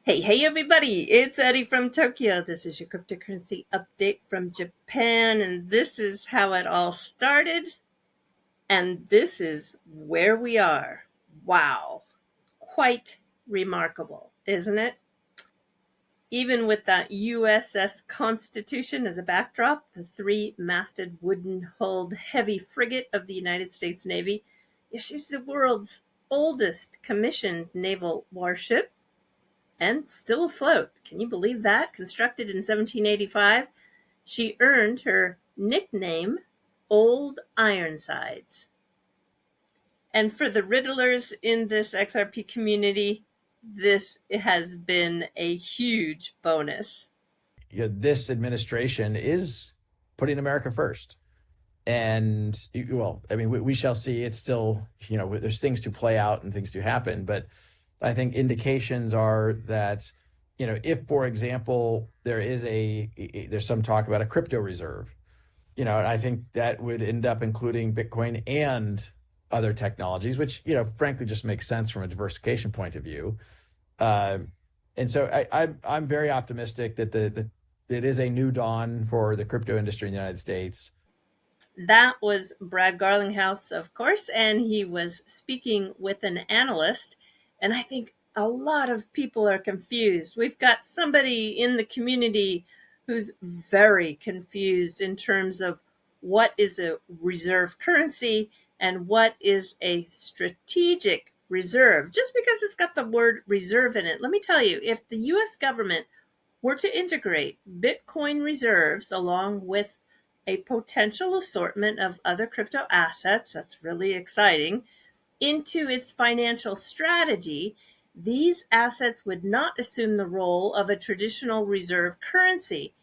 Hey, everybody, it's Eddie from Tokyo. This is your cryptocurrency update from Japan, and this is how it all started, and this is where we are. Wow, quite remarkable, isn't it? Even with that USS Constitution as a backdrop, the three-masted wooden-hulled heavy frigate of the United States Navy, yeah, she's the world's oldest commissioned naval warship and still afloat. Can you believe that? Constructed in 1785, she earned her nickname, Old Ironsides. And for the riddlers in this XRP community, this has been a huge bonus. This administration is putting America first. And well, I mean, we shall see. It's still, there's things to play out and things to happen. But I think indications are that, if, for example, there's some talk about a crypto reserve, I think that would end up including Bitcoin and other technologies, which, frankly, just makes sense from a diversification point of view. Uh, and so I'm very optimistic that it is a new dawn for the crypto industry in the United States. That was Brad Garlinghouse, of course, and he was speaking with an analyst. And I think a lot of people are confused. We've got somebody in the community who's very confused in terms of what is a reserve currency and what is a strategic reserve. Just because it's got the word reserve in it, let me tell you, if the US government were to integrate Bitcoin reserves along with a potential assortment of other crypto assets, that's really exciting, into its financial strategy, these assets would not assume the role of a traditional reserve currency,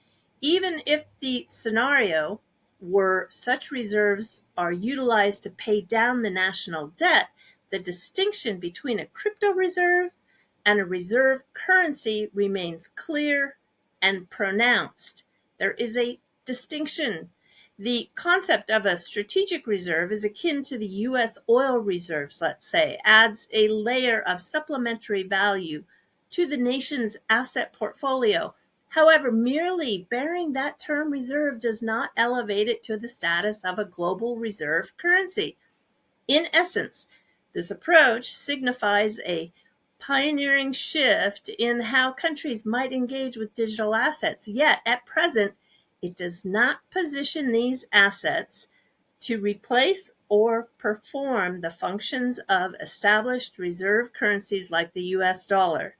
even if the scenario were such reserves are utilized to pay down the national debt. The distinction between a crypto reserve and a reserve currency remains clear and pronounced. There is a distinction. The concept of a strategic reserve is akin to the US oil reserves, let's say, adds a layer of supplementary value to the nation's asset portfolio. However, merely bearing that term reserve does not elevate it to the status of a global reserve currency. In essence, this approach signifies a pioneering shift in how countries might engage with digital assets. Yet, at present, it does not position these assets to replace or perform the functions of established reserve currencies like the US dollar.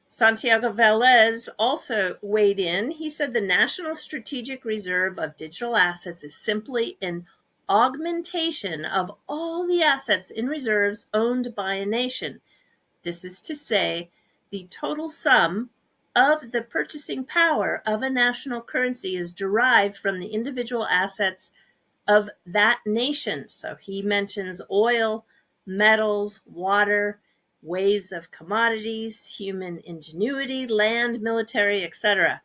Santiago Velez also weighed in. He said the National Strategic Reserve of Digital Assets is simply an augmentation of all the assets in reserves owned by a nation. This is to say, the total sum of the purchasing power of a national currency is derived from the individual assets of that nation. So he mentions oil, metals, water, ways of commodities, human ingenuity, land, military, etc.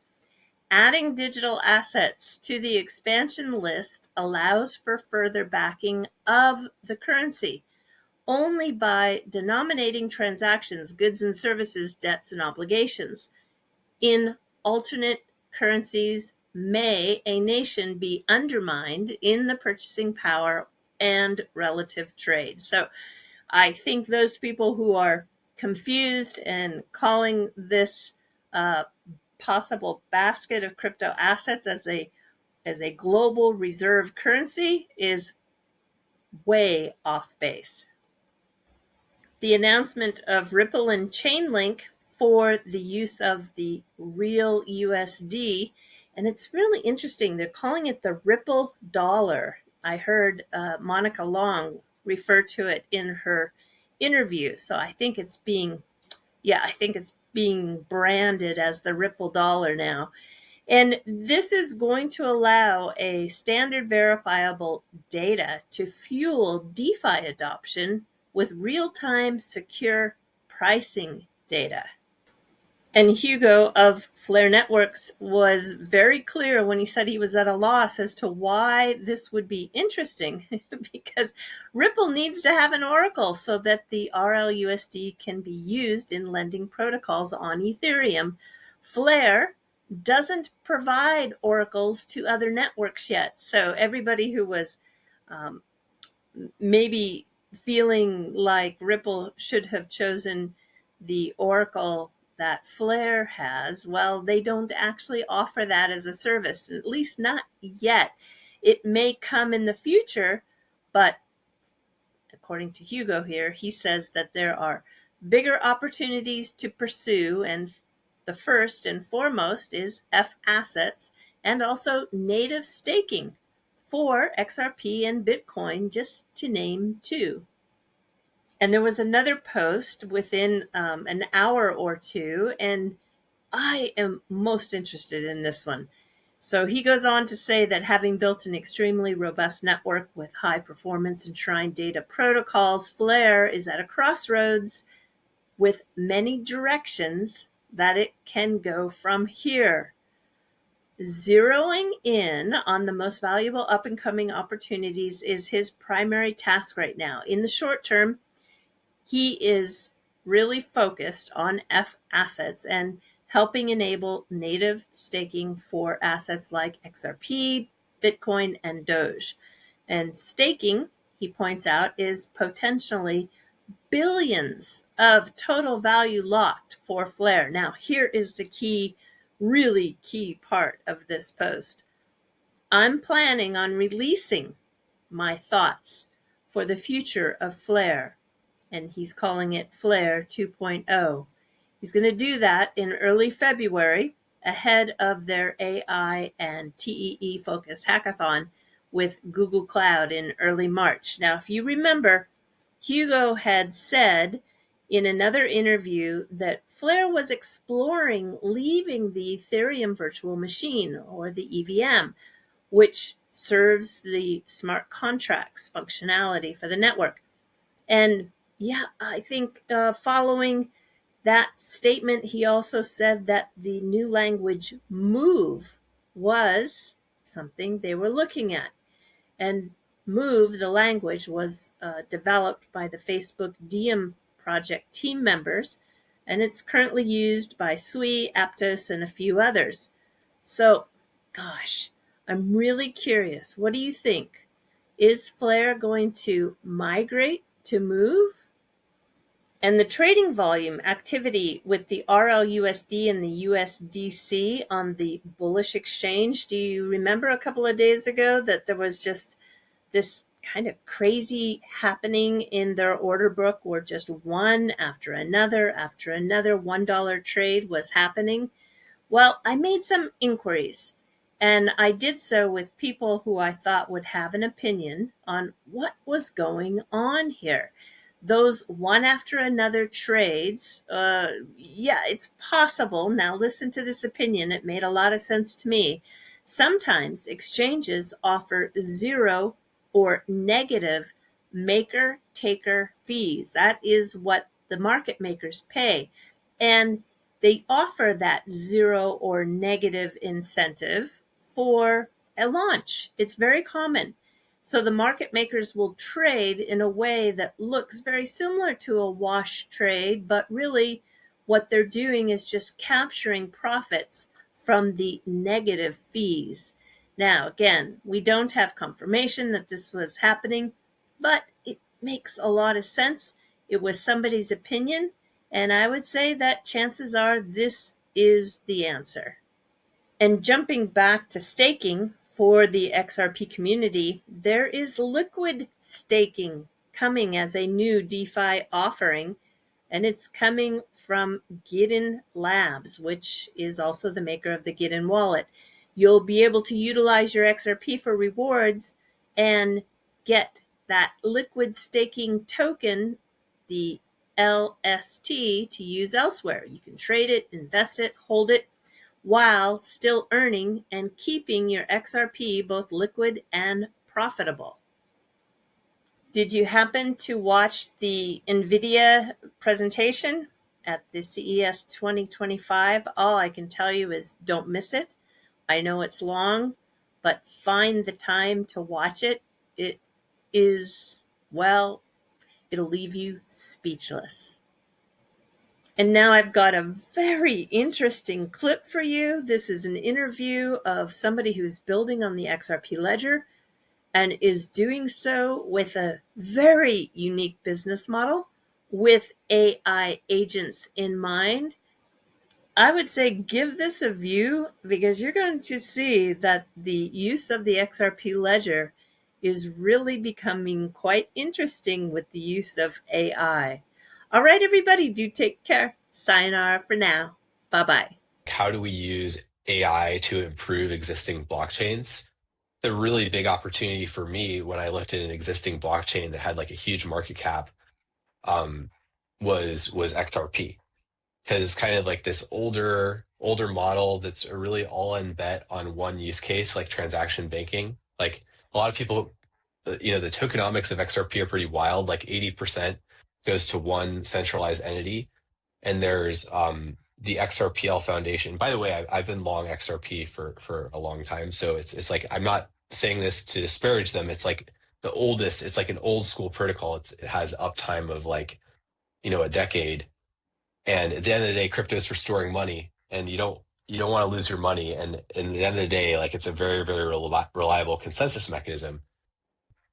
Adding digital assets to the expansion list allows for further backing of the currency. Only by denominating transactions, goods and services, debts and obligations in alternate currencies may a nation be undermined in the purchasing power and relative trade. So I think those people who are confused and calling this possible basket of crypto assets as a global reserve currency is way off base. The announcement of Ripple and Chainlink for the use of the real USD. And it's really interesting. They're calling it the Ripple dollar. I heard Monica Long refer to it in her interview. So I think it's being branded as the Ripple dollar now. And this is going to allow a standard verifiable data to fuel DeFi adoption with real-time secure pricing data. And Hugo of Flare Networks was very clear when he said he was at a loss as to why this would be interesting because Ripple needs to have an oracle so that the RLUSD can be used in lending protocols on Ethereum. Flare doesn't provide oracles to other networks yet. So everybody who was um, maybe feeling like Ripple should have chosen the Oracle that Flare has, well, they don't actually offer that as a service, at least not yet. It may come in the future, but according to Hugo here, he says that there are bigger opportunities to pursue, and the first and foremost is F assets and also native staking for XRP and Bitcoin, just to name two. And there was another post within an hour or two, and I am most interested in this one. So he goes on to say that having built an extremely robust network with high performance enshrined data protocols, Flare is at a crossroads with many directions that it can go from here. Zeroing in on the most valuable up and coming opportunities is his primary task right now. In the short term, he is really focused on F assets and helping enable native staking for assets like XRP, Bitcoin, and Doge. And staking, he points out, is potentially billions of total value locked for Flare. Now, here is the key, really key part of this post. I'm planning on releasing my thoughts for the future of Flare, and he's calling it Flare 2.0. He's going to do that in early February ahead of their AI and TEE focused hackathon with Google Cloud in early March. Now, if you remember, Hugo had said in another interview that Flare was exploring leaving the Ethereum virtual machine, or the EVM, which serves the smart contracts functionality for the network. And yeah, I think following that statement, he also said that the new language Move was something they were looking at. And Move, the language, was developed by the Facebook Diem project team members, and it's currently used by Sui, Aptos, and a few others. So, gosh, I'm really curious. What do you think? Is Flare going to migrate to Move? And the trading volume activity with the RLUSD and the USDC on the bullish exchange. Do you remember a couple of days ago that there was just this kind of crazy happening in their order book where just one after another $1 trade was happening? Well, I made some inquiries, and I did so with people who I thought would have an opinion on what was going on here. Those one after another trades, yeah, it's possible. Now, listen to this opinion. It made a lot of sense to me. Sometimes exchanges offer zero or negative maker taker fees. That is what the market makers pay. And they offer that zero or negative incentive for a launch. It's very common. So the market makers will trade in a way that looks very similar to a wash trade, but really what they're doing is just capturing profits from the negative fees. Now, again, we don't have confirmation that this was happening, but it makes a lot of sense. It was somebody's opinion, and I would say that chances are this is the answer. And jumping back to staking for the XRP community, there is liquid staking coming as a new DeFi offering, and it's coming from Gidden Labs, which is also the maker of the Gidden wallet. You'll be able to utilize your XRP for rewards and get that liquid staking token, the LST, to use elsewhere. You can trade it, invest it, hold it, while still earning and keeping your XRP both liquid and profitable. Did you happen to watch the NVIDIA presentation? at the CES 2025. All I can tell you is don't miss it. I know it's long, but find the time to watch it. It is, well, it'll leave you speechless. And now I've got a very interesting clip for you. This is an interview of somebody who's building on the XRP ledger and is doing so with a very unique business model with AI agents in mind. I would say give this a view because you're going to see that the use of the XRP ledger is really becoming quite interesting with the use of AI. All right, everybody, do take care. Sayonara for now. Bye bye. How do we use AI to improve existing blockchains? The really big opportunity for me when I looked at an existing blockchain that had like a huge market cap um, was XRP, because it's kind of like this older model that's a really all in bet on one use case, like transaction banking. Like a lot of people, the tokenomics of XRP are pretty wild. Like 80% goes to one centralized entity, and there's the XRPL Foundation. By the way, I've been long XRP for a long time, so it's like I'm not saying this to disparage them. It's like the oldest. It's like an old school protocol. It has uptime of like a decade, and at the end of the day, crypto is for storing money, and you don't want to lose your money. And at the end of the day, like it's a very very reliable consensus mechanism.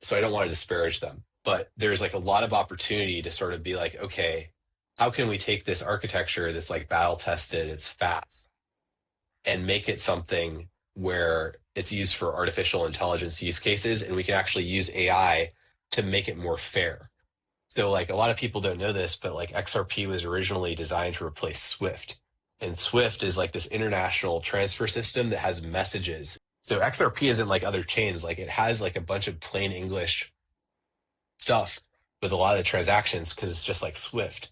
So I don't want to disparage them, but there's like a lot of opportunity to sort of be like, okay, how can we take this architecture that's like battle tested, it's fast, and make it something where it's used for artificial intelligence use cases, and we can actually use AI to make it more fair. So like a lot of people don't know this, but like XRP was originally designed to replace Swift. And Swift is like this international transfer system that has messages. So XRP isn't like other chains. Like it has like a bunch of plain English stuff with a lot of the transactions because it's just like Swift,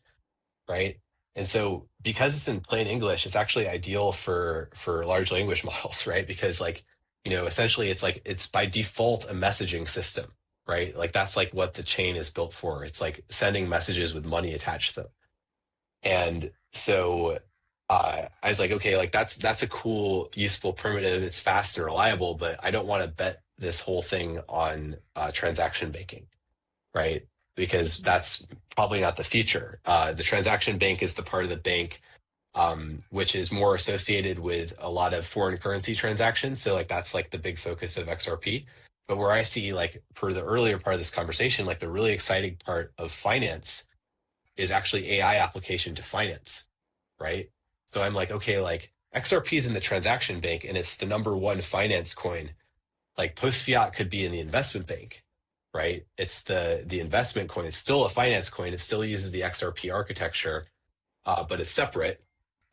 right? And so because it's in plain English, it's actually ideal for large language models, right? Because like, essentially it's like it's by default a messaging system, right? Like that's like what the chain is built for. It's like sending messages with money attached to them. And so I was like, okay, like that's a cool, useful primitive. It's fast and reliable, but I don't want to bet this whole thing on transaction banking, right? Because that's probably not the future. The transaction bank is the part of the bank which is more associated with a lot of foreign currency transactions. So like that's like the big focus of XRP. But where I see like per the earlier part of this conversation, like the really exciting part of finance is actually AI application to finance, right? So I'm like, okay, like XRP is in the transaction bank and it's the number one finance coin. Like post fiat could be in the investment bank, right? It's the investment coin. It's still a finance coin. It still uses the XRP architecture, but it's separate.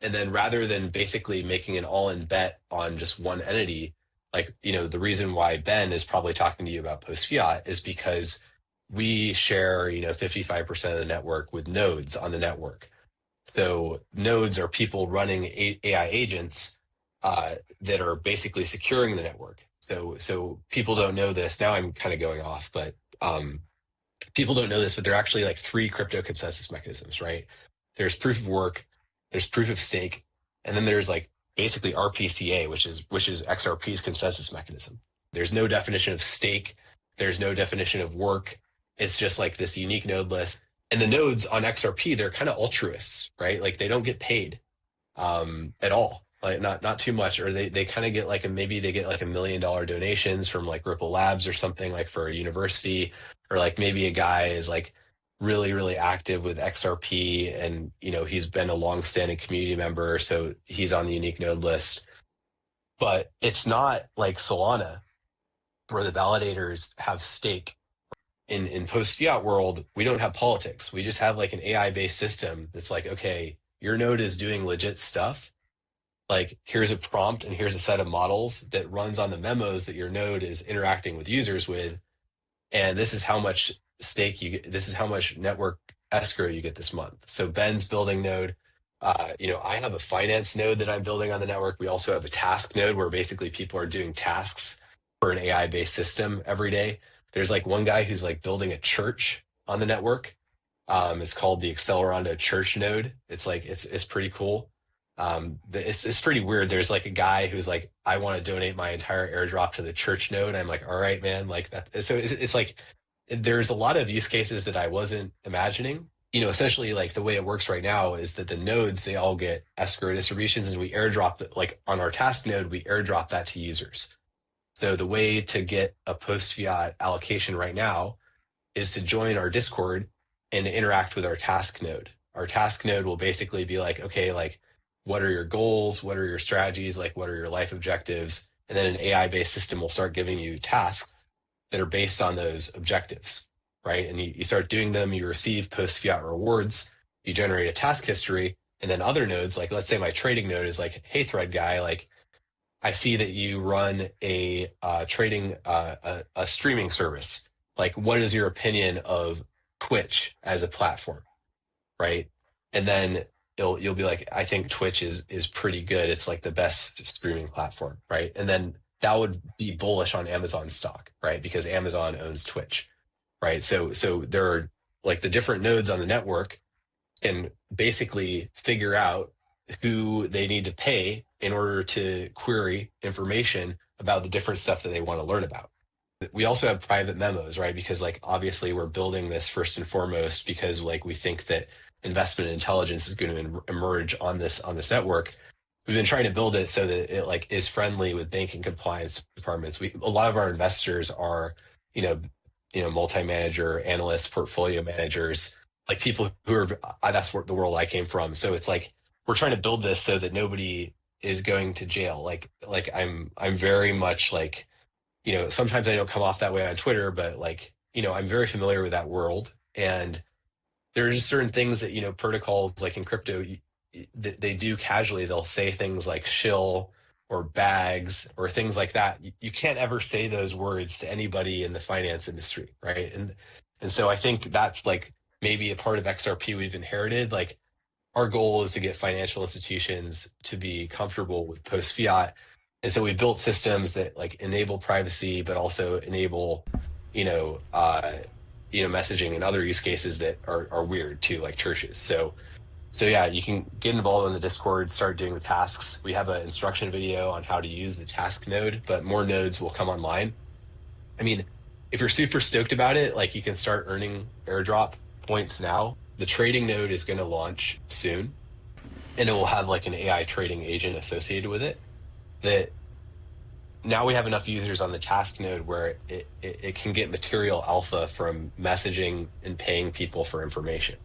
And then rather than basically making an all-in bet on just one entity, like, the reason why Ben is probably talking to you about post fiat is because we share, 55% of the network with nodes on the network. So nodes are people running AI agents that are basically securing the network. So people don't know this. Now I'm kind of going off, but people don't know this, but there are actually like three crypto consensus mechanisms, right? There's proof of work, there's proof of stake, and then there's like basically RPCA, which is XRP's consensus mechanism. There's no definition of stake, there's no definition of work. It's just like this unique node list. And the nodes on XRP, they're kind of altruists, right? Like they don't get paid at all, like not too much, or they kind of get like maybe they get like $1 million donations from like Ripple Labs or something, like for a university, or like maybe a guy is like really really active with XRP, and he's been a long-standing community member, so he's on the unique node list. But it's not like Solana where the validators have stake. In post fiat world, we don't have politics. We just have like an AI based system that's like, okay, your node is doing legit stuff, like here's a prompt and here's a set of models that runs on the memos that your node is interacting with users with, and this is how much stake you get, this is how much network escrow you get this month. So Ben's building node, I have a finance node that I'm building on the network. We also have a task node where basically people are doing tasks for an AI based system every day. There's like one guy who's like building a church on the network. It's called the Accelerando Church Node. It's like it's pretty cool. It's pretty weird. There's like a guy who's like, I want to donate my entire airdrop to the church node. I'm like, all right, man, like that. So it's like there's a lot of use cases that I wasn't imagining. Essentially, like the way it works right now is that the nodes, they all get escrow distributions, and we airdrop it, like on our task node, we airdrop that to users. So the way to get a post fiat allocation right now is to join our Discord and interact with our task node. Our task node will basically be like, okay, like, what are your goals? What are your strategies? Like, what are your life objectives? And then an AI-based system will start giving you tasks that are based on those objectives, right? And you start doing them, you receive post-fiat rewards, you generate a task history, and then other nodes, like let's say my trading node is like, hey, thread guy, like I see that you run a trading a streaming service. Like, what is your opinion of Twitch as a platform, right? And then you'll be like, I think Twitch is pretty good. It's like the best streaming platform, right? And then that would be bullish on Amazon stock, right? Because Amazon owns Twitch, right? So there are like the different nodes on the network can basically figure out who they need to pay in order to query information about the different stuff that they want to learn about. We also have private memos, right? Because like obviously we're building this first and foremost because like we think that investment intelligence is going to emerge on this network. We've been trying to build it so that it like is friendly with banking compliance departments. A lot of our investors are, multi-manager analysts, portfolio managers, like people who are that's the world I came from. So it's like we're trying to build this so that nobody is going to jail. Like I'm very much like, sometimes I don't come off that way on Twitter, but like, I'm very familiar with that world. And there are just certain things that, protocols like in crypto, they do casually. They'll say things like shill or bags or things like that. You can't ever say those words to anybody in the finance industry, right? And so I think that's like maybe a part of XRP we've inherited. Like our goal is to get financial institutions to be comfortable with post fiat. And so we built systems that like enable privacy, but also enable, messaging and other use cases that are weird too, like churches. So yeah, you can get involved in the Discord, start doing the tasks. We have an instruction video on how to use the task node, but more nodes will come online. I mean, if you're super stoked about it, like you can start earning airdrop points now. The trading node is going to launch soon, and it will have like an AI trading agent associated with it. That now we have enough users on the task node where it can get material alpha from messaging and paying people for information.